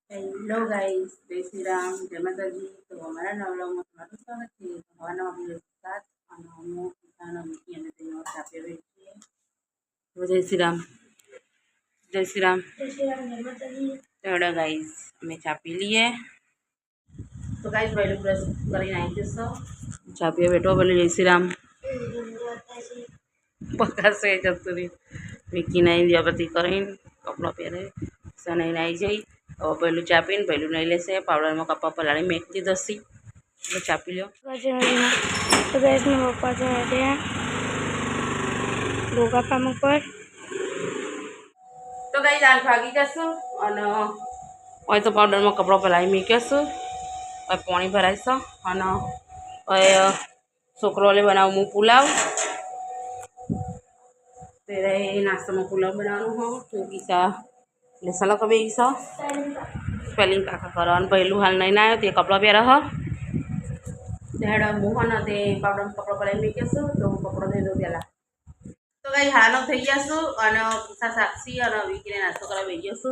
Hello guys, जय श्री राम, जय माता दी। तो हमारा नवला में तुम्हारा स्वागत है। हवाना वीडियो के साथ हम किसान मिट्टी અને તેનો છાપે વેચીએ। તો જય શ્રી રામ, જય શ્રી રામ, જય શ્રી રામ, જય માતા दी। તો ગાઈસ અમે છાપી લઈએ। તો ગાઈસ પહેલું બ્રશ કરીને આવી જશો, છાપીએ બેઠો બોલે જય શ્રી રામ પકાશે જતું રહી વિકી નહીં દિયાપતિ કરીને કપડાં પહેરે સનાઈને આવી જઈ। હવે પહેલું ચાપીને પહેલું નહીં લેશે પાવડરમાં કપા પલાળી મેક દીધો સી એટલે ચાપી લો। तो गैस में पप्पा से बैठे हैं लोगा काम पर। तो गाइस आज भागी जशुं અને હોય તો પાવડરમાં કપડાં પલાળી મૂક્યાશું। હવે પાણી ભરાઈશું અને હવે છોકરોને બનાવું હું પુલાવ। तेरे नाश्ता में पुलाव बनाना हो क्योंकि सा लेसन लगा भी सा स्पेलिंग काका करो पहलू हाल नहीं आयो तो कपड़ा पहरा हो हेड़ा मुँह ना ते पाउडर कपड़ा पड़े मीकेशु तो हूँ कपड़ा दे दो पेला। तो कई हानो थी जशु और किसा साक्षी और विकी ने नास्तो करा भेजशु।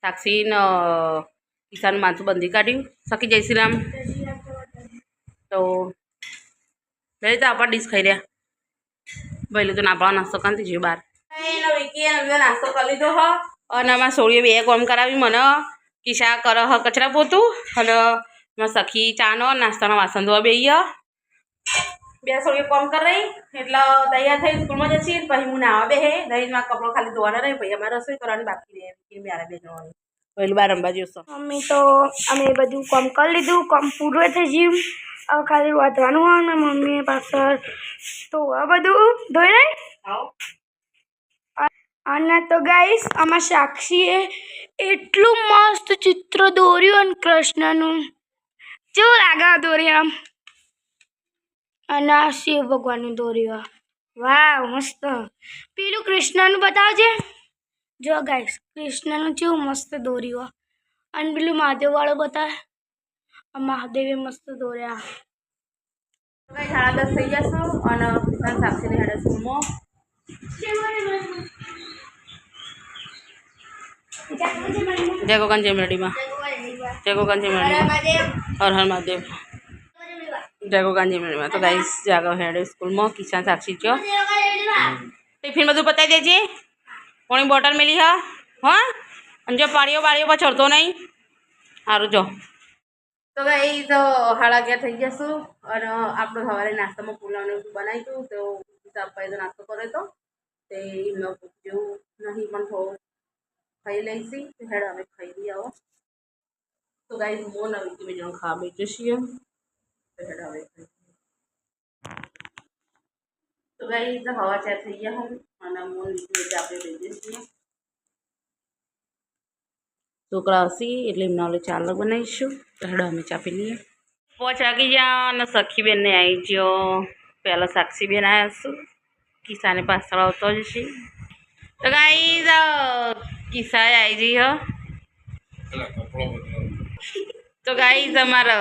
साक्षी न किसान माथु बंदी काढ़ी सखी जय श्री राम। तो ले तो आप डिश खाई रहा पहले तो नापड़ा नास्तो कर दीजिए बार विकी नास्तो कर लीधो हो और अमार सोड़िए बे काम करावी मन किसा कर कचरा पोतू और सखी चानो नास्ता वासन धोवा बे बे सोड़िए काम कर रही एट्ला तैयार थी स्कूल में जशी पी हूँ नावा बेहे दही में कपड़ो खाली धोवाना रही पी अमारे रसोई करवानी बाकी रहे मारे बे जवानी पहलू बार रमवा जोशो। मम्मी तो अमे बधु काम कर लीधु काम पूरो थे जीव अब खाली वाँचवानुं होय ने मम्मी पाछळ तो आ बधु धोई रही અને તો ગાઈસ આમાં સાક્ષીએ એટલું મસ્ત ચિત્ર દોર્યું અને કૃષ્ણનું કેવું લાગે દોરી આમ અને આ શિવ ભગવાનનું દોર્યું વાવ મસ્ત પેલું કૃષ્ણનું બતાવજે જો ગાઈસ કૃષ્ણનું કેવું મસ્ત દોર્યું અને પેલું મહાદેવ વાળું બતાવે મહાદેવે મસ્ત દોર્યા। साढ़ा 10 थी जशो और किसान साक्षी ने हेडे स्कूल में जय गोगन जय मेलडी में जय गोगन जय मेलडी हर हर महादेव जय गोगन जय मेलडी में। तो गाइस जागो हेडे स्कूल में किसान साक्षी जो टिफिन बधु बताई देजे पानी बोटल मिली है हाँ जो पाड़ियों बाड़ियों पर चढ़तो नहीं सारू जो। तो गई तो 11:30 थी जशु और आप सवारे नास्ता में पुलाव ने बनाई तू तो हिसाब पाई तो नास्तो करे तो जो नहीं मन थो खाई लईसी हेड हमें खाई दिया हो। तो गाइस मोन अभी के बीजन खा बेचे छे तो हेड हमें खाई तो गाइस हवा चा थी गया हम और मोन बीजे आपणे बेचे छे छोकरा हसी एटले एमना ओले चालक बनावीशुं तो हेडो अमे चापी लीए। 5 वागी जा अने सखी बेन ने आई गयो पहला साक्षी बेन आया छे किसाने पाछळ आवतो ज छे। तो गाइस किसा आई गई हो तो गाइस अमारा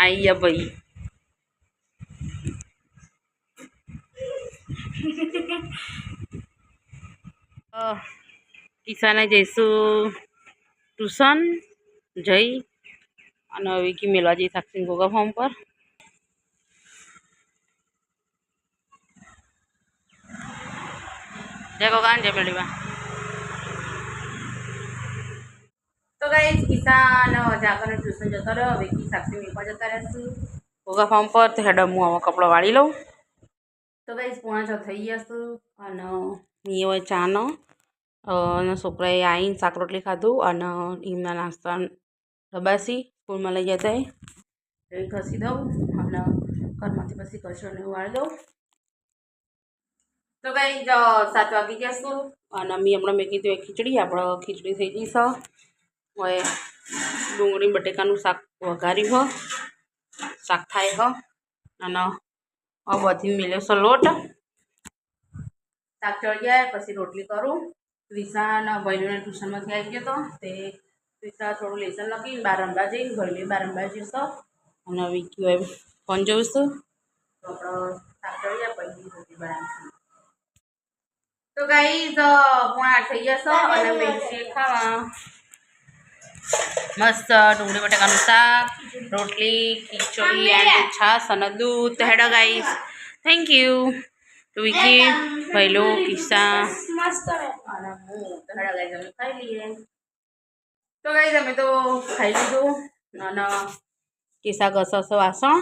आई गया भाई किसाने जैसु ट्यूशन जई અને વિકી મેળવા જઈ સાક્ષી ગોગા ફોર્મ પર। जय गोगान जय मेलडी में। तो गाइस किसान जाकर ट्यूशन जता रहो विकी साक्षी मेलवा जता रहशु गोगा फॉर्म पर तो हेड हूँ आवा कपड़ा वाड़ी लऊँ। तो गाइस 5:45 थी जशु અને मीए હોય ચાનો અને છોકરાએ આવીને શાક રોટલી ખાધું અને એમના નાસ્તા ડબ્બાસી સ્કૂલમાં લઈ જતા એ ઘસી દઉં અને ઘરમાંથી પછી કચરોને વાળી દઉં। તો ભાઈ 7 વાગી જશું અને અમે હમણાં મેં કીધું એક ખીચડી આપણે ખીચડી થઈ ગઈ છે હવે ડુંગળી બટેકાનું શાક વઘાર્યું હોય શાક થાય હોય અને બધી મેલ્યો છે લોટ શાક ચડી જાય પછી રોટલી કરું। ક્રિશાન ભાઈઓને ટ્યુશનમાંથી આવી ગયો તો તે क्रिशा थोड़ा लेसन लगी 12 रमवा जई भाई 12 रमवा जशो और विकी भाई फोन जोईशु तो आप शाक चढ़ी जाए पहली रोटी बनावीशुं। તો ગાઈઝ 8:30 થઈ જશે અને બેસીએ ખાવા. મસ્ત ડુંગળી બટાકાનું શાક, રોટલી, ખીચડી એન્ડ છાશ અને દૂધ. તો hello guys, thank you to Vicky, ભૈલો, કિસ્સા અને હું. તો હેડો ગાઈઝ અમે ખાઈ લઈએ. તો ગાઈઝ અમે તો ખાઈ લીધું અને કિસ્સા ઘસશે વાસણ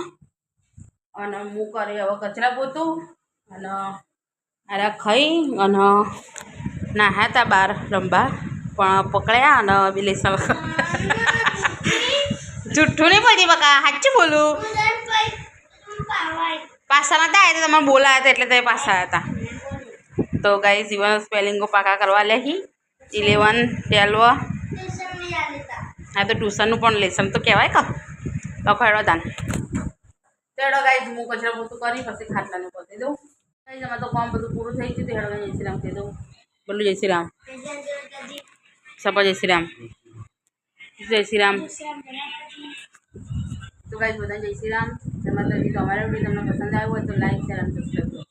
અને હું કરે હવે કચરા પોતું અને આરા ખાઈ અને નાહ્યા હતા બહાર રમવા પણ પકડ્યા અને બિલેસા જુઠ્ઠું નહીં બોલતી બકા, સાચું બોલું. પાછા નતા આવ્યા તમારે બોલાયા હતા એટલે તમે પાછા આવ્યા હતા. તો ગાઈઝ ઇવન સ્પેલિંગો પાકા કરવા લેહી 11, 12. હા તો ટ્યુશનનું પણ લેસન તો કહેવાય કે લખો હેડો દાન. તેડો ગાઈઝ હું કચરા પોતું કરી પછી ખાટલાનું કરી દઉં. ગાઈઝ અમારે તો કામ બધું પૂરું થઈ ગયું. હેડો જય શ્રી રામ કહી દઉં. બોલું જય શ્રી રામ. સપા જય શ્રી રામ. જય શ્રી રામ. તો ગાઈઝ બધા જય શ્રી રામ. તમારે તો અમારો વિડીયો તમને પસંદ આવ્યો હોય તો લાઈક શેર અને સબસ્ક્રાઈબ કરો.